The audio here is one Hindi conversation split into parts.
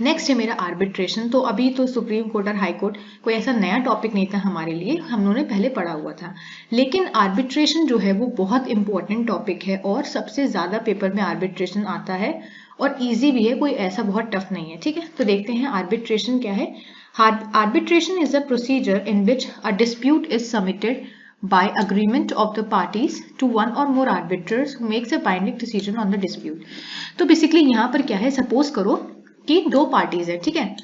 नेक्स्ट है मेरा आर्बिट्रेशन। तो अभी तो सुप्रीम कोर्ट और हाई कोर्ट कोई ऐसा नया टॉपिक नहीं था हमारे लिए, हम लोगों ने पहले पढ़ा हुआ था, लेकिन आर्बिट्रेशन जो है वो बहुत इंपॉर्टेंट टॉपिक है और सबसे ज्यादा पेपर में आर्बिट्रेशन आता है और इजी भी है, कोई ऐसा बहुत टफ नहीं है। ठीक है, तो देखते हैं आर्बिट्रेशन क्या है। Arbitration is a procedure in which a dispute is submitted by agreement of the parties to one or more arbiters who makes a binding decision on the dispute। तो बेसिकली यहाँ पर क्या है, सपोज करो कि दो पार्टीज है, ठीक है,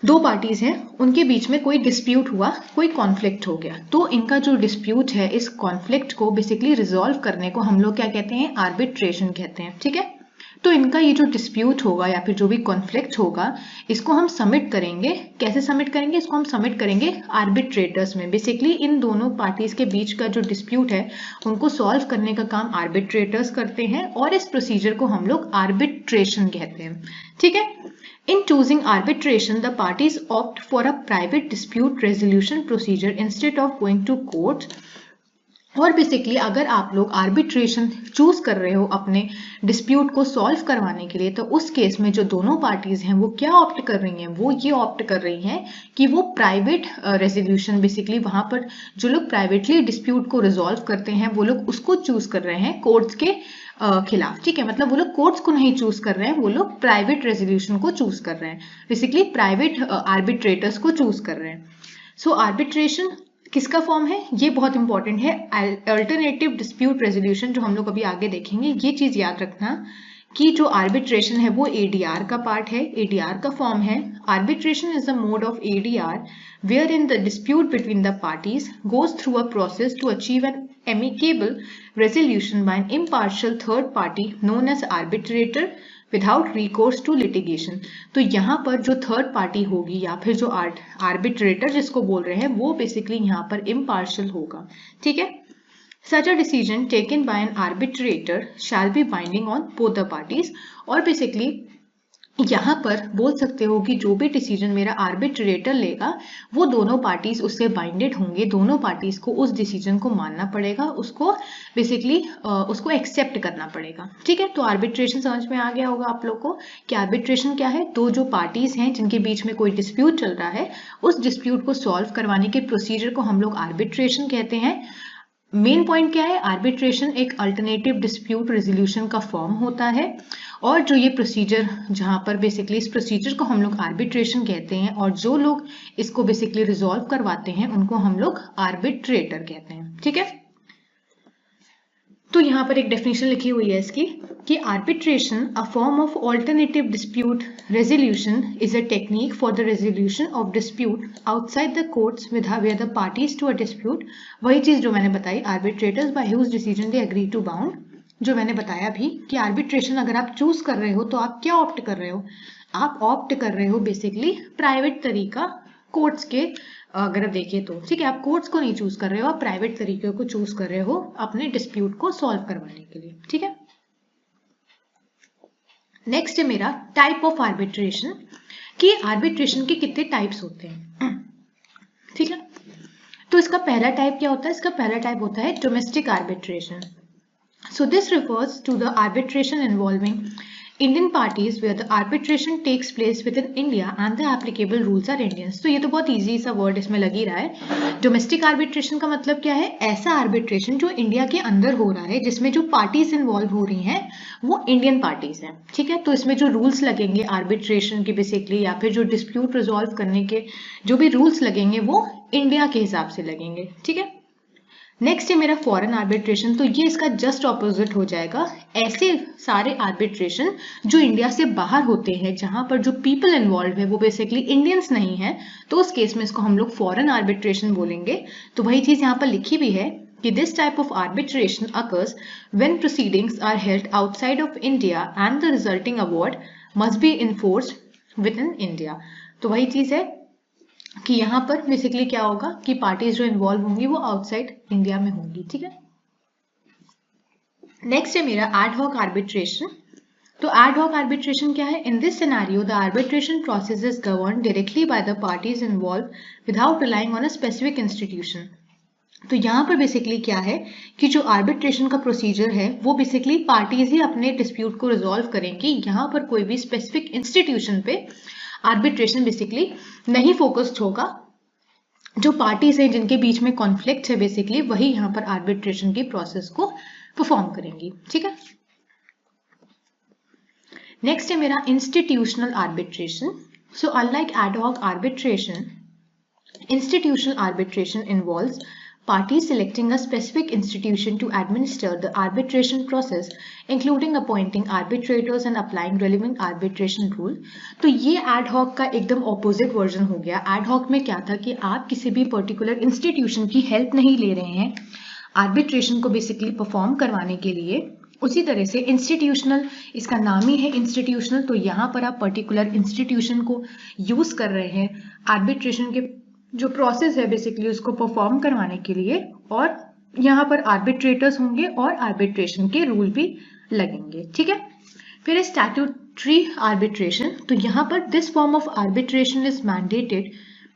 दो पार्टीज हैं, उनके बीच में कोई डिस्प्यूट हुआ, कोई कॉन्फ्लिक्ट हो गया, तो इनका जो डिस्प्यूट है, इस कॉन्फ्लिक्ट को बेसिकली रिजॉल्व करने को हम लोग क्या कहते हैं, आर्बिट्रेशन कहते हैं। ठीक है, तो इनका ये जो डिस्प्यूट होगा या फिर जो भी कॉन्फ्लिक्ट होगा, इसको हम सबमिट करेंगे। कैसे सबमिट करेंगे, इसको हम सबमिट करेंगे आर्बिट्रेटर्स में। बेसिकली इन दोनों पार्टीज के बीच का जो डिस्प्यूट है उनको सॉल्व करने का काम आर्बिट्रेटर्स करते हैं और इस प्रोसीजर को हम लोग आर्बिट्रेशन कहते हैं। ठीक है, in choosing arbitration the parties opt for a private dispute resolution procedure instead of going to court। और बेसिकली अगर आप लोग आर्बिट्रेशन चूज कर रहे हो अपने डिस्प्यूट को सॉल्व करवाने के लिए, तो उस केस में जो दोनों पार्टीज हैं वो क्या ऑप्ट कर रही हैं, वो ये ऑप्ट कर रही हैं कि वो प्राइवेट रेजोल्यूशन, बेसिकली वहां पर जो लोग प्राइवेटली डिस्प्यूट को रिजॉल्व करते हैं वो लोग उसको चूज कर रहे हैं कोर्ट्स के खिलाफ। ठीक है, मतलब वो लोग कोर्ट्स को नहीं चूज कर रहे हैं, वो लोग प्राइवेट रेजोल्यूशन को चूज कर रहे हैं, बेसिकली प्राइवेट आर्बिट्रेटर्स को चूज कर रहे हैं। सो आर्बिट्रेशन किसका फॉर्म है, ये बहुत इंपॉर्टेंट है, अल्टरनेटिव डिस्प्यूट रेजोल्यूशन, जो हम लोग अभी आगे देखेंगे। ये चीज याद रखना कि जो आर्बिट्रेशन है वो एडीआर का पार्ट है, एडीआर का फॉर्म है। Arbitration is the mode of ADR where in the dispute between the parties goes through a process to achieve an amicable resolution by an impartial third party known as arbitrator without recourse to litigation। तो यहाँ पर जो थर्ड पार्टी होगी या फिर जो आर्बिट्रेटर जिसको बोल रहे हैं वो बेसिकली यहाँ पर इम्पार्शियल होगा। ठीक है, such a decision taken by an arbitrator shall be binding on both the parties। और बेसिकली यहाँ पर बोल सकते हो कि जो भी डिसीजन मेरा आर्बिट्रेटर लेगा वो दोनों पार्टीज उससे बाइंडेड होंगे, दोनों पार्टीज को उस डिसीजन को मानना पड़ेगा, उसको बेसिकली उसको एक्सेप्ट करना पड़ेगा। ठीक है, तो आर्बिट्रेशन समझ में आ गया होगा आप लोग को कि आर्बिट्रेशन क्या है। तो जो पार्टीज हैं जिनके बीच में कोई डिस्प्यूट चल रहा है, उस डिस्प्यूट को सॉल्व करवाने के प्रोसीजर को हम लोग आर्बिट्रेशन कहते हैं। मेन पॉइंट क्या है, आर्बिट्रेशन एक अल्टरनेटिव डिस्प्यूट रेजोल्यूशन का फॉर्म होता है और जो ये प्रोसीजर, जहां पर बेसिकली इस प्रोसीजर को हम लोग आर्बिट्रेशन कहते हैं और जो लोग इसको बेसिकली रिजॉल्व करवाते हैं उनको हम लोग आर्बिट्रेटर कहते हैं। ठीक है, तो यहाँ पर एक डेफिनेशन लिखी हुई है इसकी कि arbitration a form of alternative dispute resolution is a technique for the resolution of dispute outside the courts with the parties to a dispute. वही चीज जो मैंने बताई, arbitrators by whose decision they agree to bound, जो मैंने बताया भी कि आर्बिट्रेशन अगर आप चूज कर रहे हो तो आप क्या ऑप्ट कर रहे हो, आप ऑप्ट कर रहे हो बेसिकली प्राइवेट तरीका कोर्ट्स के, अगर आप देखिए तो। ठीक है, आप कोर्ट्स को नहीं चूज कर रहे हो, आप प्राइवेट तरीके को चूज कर रहे हो अपने डिस्प्यूट को सॉल्व करवाने के लिए। ठीक है, नेक्स्ट है मेरा टाइप ऑफ आर्बिट्रेशन, कि आर्बिट्रेशन के कितने टाइप्स होते हैं। ठीक है, तो इसका पहला टाइप क्या होता है, इसका पहला टाइप होता है domestic arbitration. So this refers to the arbitration involving Indian parties where the arbitration takes place within India and the applicable rules are Indians। तो ये तो बहुत इजी सा वर्ड इसमें लग ही रहा है। डोमेस्टिक आर्बिट्रेशन का मतलब क्या है, ऐसा आर्बिट्रेशन जो इंडिया के अंदर हो रहा है, जिसमें जो पार्टीज इन्वॉल्व हो रही हैं वो इंडियन पार्टीज हैं। ठीक है, तो इसमें जो रूल्स लगेंगे आर्बिट्रेशन के बेसिकली, या फिर जो डिस्प्यूट रिजॉल्व करने के जो भी रूल्स लगेंगे वो इंडिया के हिसाब से लगेंगे। ठीक है, नेक्स्ट है मेरा फॉरेन आर्बिट्रेशन। तो ये इसका जस्ट ऑपोजिट हो जाएगा, ऐसे सारे आर्बिट्रेशन जो इंडिया से बाहर होते हैं, जहां पर जो पीपल इन्वॉल्व है वो बेसिकली इंडियंस नहीं है, तो उस केस में इसको हम लोग फॉरेन आर्बिट्रेशन बोलेंगे। तो वही चीज यहाँ पर लिखी भी है कि this type of arbitration occurs when proceedings are held outside of India and the resulting award must be enforced within India. तो वही चीज है कि यहाँ पर बेसिकली क्या होगा कि पार्टीज जो इन्वॉल्व होंगी वो आउटसाइड इंडिया में होंगी। ठीक है, नेक्स्ट है मेरा एड हॉक आर्बिट्रेशन। तो एड हॉक आर्बिट्रेशन क्या है, in this scenario the arbitration process is governed directly by the parties involve without relying on a specific institution. तो यहाँ पर बेसिकली क्या है कि जो आर्बिट्रेशन का प्रोसीजर है वो बेसिकली पार्टीज ही अपने डिस्प्यूट को रिजॉल्व करेंगी। यहाँ पर कोई भी स्पेसिफिक इंस्टीट्यूशन पे आर्बिट्रेशन बेसिकली नहीं फोकस्ड होगा। जो पार्टीज हैं जिनके बीच में कॉन्फ्लिक्ट है बेसिकली वही यहाँ पर आर्बिट्रेशन की प्रोसेस को परफॉर्म करेंगी। ठीक है, नेक्स्ट है मेरा institutional arbitration. So unlike ad hoc arbitration, institutional arbitration involves parties selecting a specific institution to administer the arbitration process, including appointing arbitrators and applying relevant arbitration rule. तो ये ad hoc का एकदम opposite version हो गया। ad hoc में क्या था कि आप किसी भी particular institution की help नहीं ले रहे हैं arbitration को basically perform करवाने के लिए। उसी तरह से इंस्टीट्यूशनल, इसका नाम ही है इंस्टीट्यूशनल, तो यहाँ पर आप पर्टिकुलर इंस्टीट्यूशन को यूज कर रहे हैं आर्बिट्रेशन के जो प्रोसेस है बेसिकली उसको परफॉर्म करवाने के लिए, और यहाँ पर आर्बिट्रेटर्स होंगे और आर्बिट्रेशन के रूल भी लगेंगे। ठीक है, फिर स्टैट्यूटरी आर्बिट्रेशन। तो यहाँ पर this form of arbitration is mandated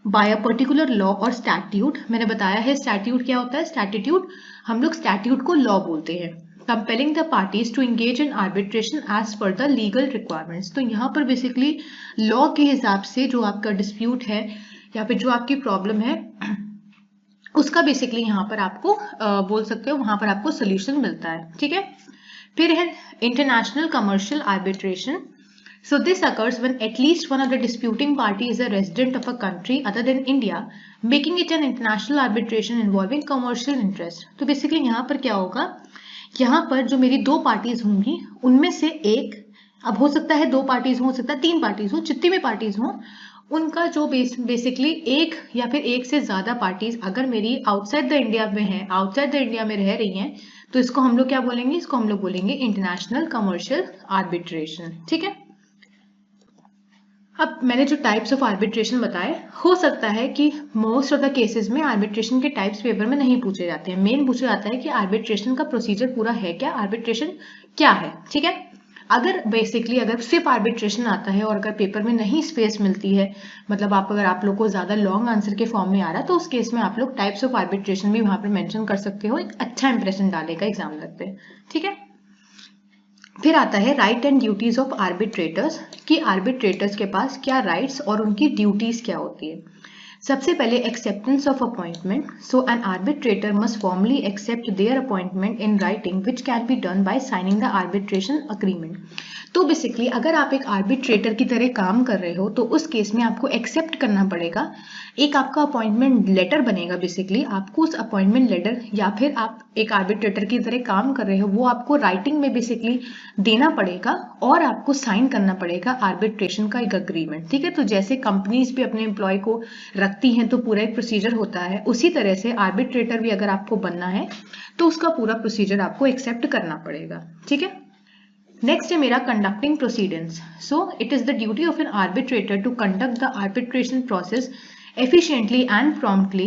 bye a particular law और स्टैट्यूट। मैंने बताया है स्टैट्यूट क्या होता है, स्टैट्यूट हम लोग स्टैट्यूट को लॉ बोलते हैं। Compelling the parties to engage in arbitration as per the legal requirements. तो यहाँ पर बेसिकली लॉ के हिसाब से जो आपका डिस्प्यूट है या फिर जो आपकी प्रॉब्लम है उसका बेसिकली यहाँ पर आपको बोल सकते हो वहां पर आपको सोल्यूशन मिलता है। ठीक है, फिर है international commercial arbitration. So this occurs when at least one of the disputing party is a resident of a country other than India, making it an international arbitration involving commercial interest. तो बेसिकली यहाँ पर क्या होगा, यहाँ पर जो मेरी दो पार्टीज होंगी उनमें से एक, अब हो सकता है दो पार्टीज हो सकता है तीन पार्टीज हो, जितनी भी पार्टीज हो उनका जो बेसिकली एक या फिर एक से ज्यादा पार्टीज अगर मेरी आउटसाइड द इंडिया में है, आउटसाइड द इंडिया में रह रही हैं, तो इसको हम लोग क्या बोलेंगे, इसको हम लोग बोलेंगे इंटरनेशनल कमर्शियल आर्बिट्रेशन। ठीक है, अब मैंने जो टाइप्स ऑफ आर्बिट्रेशन बताए, हो सकता है कि मोस्ट ऑफ द केसेस में आर्बिट्रेशन के टाइप्स पेपर में नहीं पूछे जाते हैं। मेन पूछा जाता है कि आर्बिट्रेशन का प्रोसीजर पूरा है क्या, आर्बिट्रेशन क्या है। ठीक है, अगर बेसिकली अगर सिर्फ आर्बिट्रेशन आता है और अगर पेपर में नहीं स्पेस मिलती है, मतलब अगर आप लोग को ज्यादा लॉन्ग आंसर के फॉर्म में आ रहा है, तो उस केस में आप लोग टाइप्स ऑफ आर्बिट्रेशन भी वहां पर मेंशन कर सकते हो, एक अच्छा इंप्रेशन डालेगा एग्जामिनर पे। ठीक है, फिर आता है right and duties of arbitrators, कि आर्बिट्रेटर्स के पास क्या राइट्स और उनकी ड्यूटीज क्या होती है। सबसे पहले acceptance of appointment. So an arbitrator must formally accept their appointment in writing which can be done by signing the arbitration agreement. तो बेसिकली अगर आप एक आर्बिट्रेटर की तरह काम कर रहे हो तो उस केस में आपको एक्सेप्ट करना पड़ेगा, एक आपका अपॉइंटमेंट लेटर बनेगा। बेसिकली आपको उस अपॉइंटमेंट लेटर या फिर आप एक आर्बिट्रेटर की तरह काम कर रहे हो वो आपको राइटिंग में बेसिकली देना पड़ेगा और आपको साइन करना पड़ेगा आर्बिट्रेशन का एक अग्रीमेंट। ठीक है, तो जैसे कंपनीज भी अपने एम्प्लॉय को रखती हैं तो पूरा एक प्रोसीजर होता है, उसी तरह से आर्बिट्रेटर भी अगर आपको बनना है तो उसका पूरा प्रोसीजर आपको एक्सेप्ट करना पड़ेगा। ठीक है, नेक्स्ट है मेरा conducting proceedings. So it is the duty of an arbitrator to conduct the arbitration process efficiently and promptly,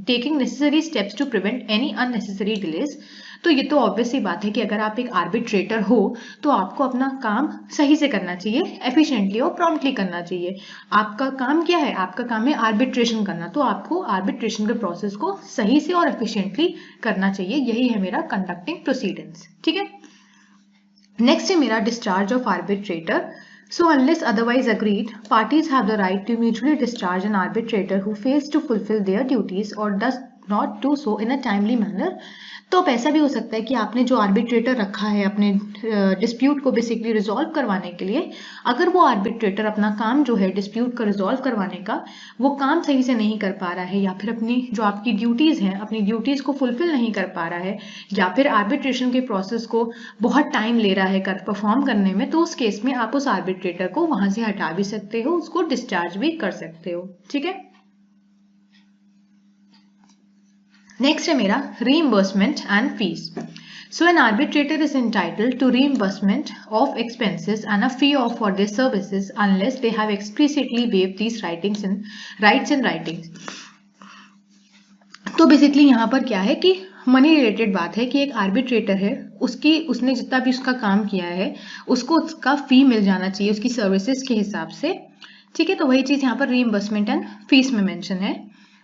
taking necessary steps to prevent any unnecessary delays। तो ये तो ऑब्वियस सी बात है कि अगर आप एक आर्बिट्रेटर हो तो आपको अपना काम सही से करना चाहिए, एफिशिएंटली और प्रॉम्प्टली करना चाहिए। आपका काम क्या है, आपका काम है आर्बिट्रेशन करना, तो आपको आर्बिट्रेशन के प्रोसेस को सही से और एफिशिएंटली करना चाहिए। यही है मेरा कंडक्टिंग प्रोसीडिंग्स। ठीक है, नेक्स्ट है मेरा discharge of arbitrator. So unless otherwise agreed, parties have the right to mutually discharge an arbitrator who fails to fulfill their duties or does not do so in a timely manner। तो अब ऐसा भी हो सकता है कि आपने जो आर्बिट्रेटर रखा है अपने डिस्प्यूट को बेसिकली रिजॉल्व करवाने के लिए, अगर वो आर्बिट्रेटर अपना काम जो है डिस्प्यूट को रिजॉल्व करवाने का वो काम सही से नहीं कर पा रहा है, या फिर अपनी जो आपकी ड्यूटीज हैं अपनी ड्यूटीज को फुलफिल नहीं कर पा रहा है, या फिर आर्बिट्रेशन के प्रोसेस को बहुत टाइम ले रहा है परफॉर्म करने में, तो उस केस में आप उस आर्बिट्रेटर को वहां से हटा भी सकते हो, उसको डिस्चार्ज भी कर सकते हो। ठीक है, नेक्स्ट है मेरा reimbursement and fees। So an arbitrator is entitled to reimbursement of expenses and a fee for their services unless they have explicitly waived these rights in writings। तो बेसिकली यहाँ पर क्या है कि मनी रिलेटेड बात है कि एक आर्बिट्रेटर है, उसने जितना भी उसका काम किया है उसको उसका फी मिल जाना चाहिए उसकी सर्विसेज के हिसाब से। ठीक है, तो वही चीज यहाँ पर रीइंबर्समेंट एंड फीस में मेंशन है।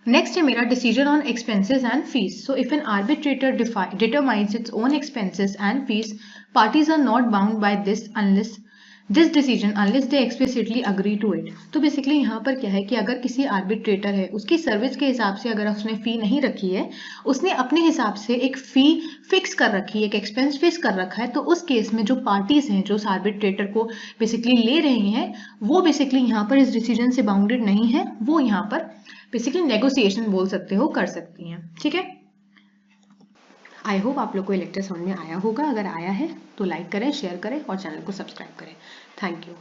नेक्स्ट है मेरा decision on expenses and fees. So if N arbitrator determines its own expenses and fees, parties are not bound by this decision unless they explicitly agree to it. तो बेसिकली यहाँ पर क्या है कि अगर किसी आर्बिट्रेटर है, उसकी सर्विस के हिसाब से अगर उसने फी नहीं रखी है, उसने अपने हिसाब से एक फी फिक्स कर रखी है, एक एक्सपेंस फिक्स कर रखा है, तो उस केस में जो पार्टीज हैं जो उस आर्बिट्रेटर को बेसिकली ले रही हैं, वो बेसिकली यहाँ पर इस डिसीजन से बाउंडेड नहीं है, वो यहाँ पर बेसिकली नेगोशिएशन बोल सकते हो, कर सकती हैं. ठीक है. आई होप आप लोग को ये लेक्चर समझ में आया होगा. अगर आया है तो लाइक करें, शेयर करें और चैनल को सब्सक्राइब करें. Thank you.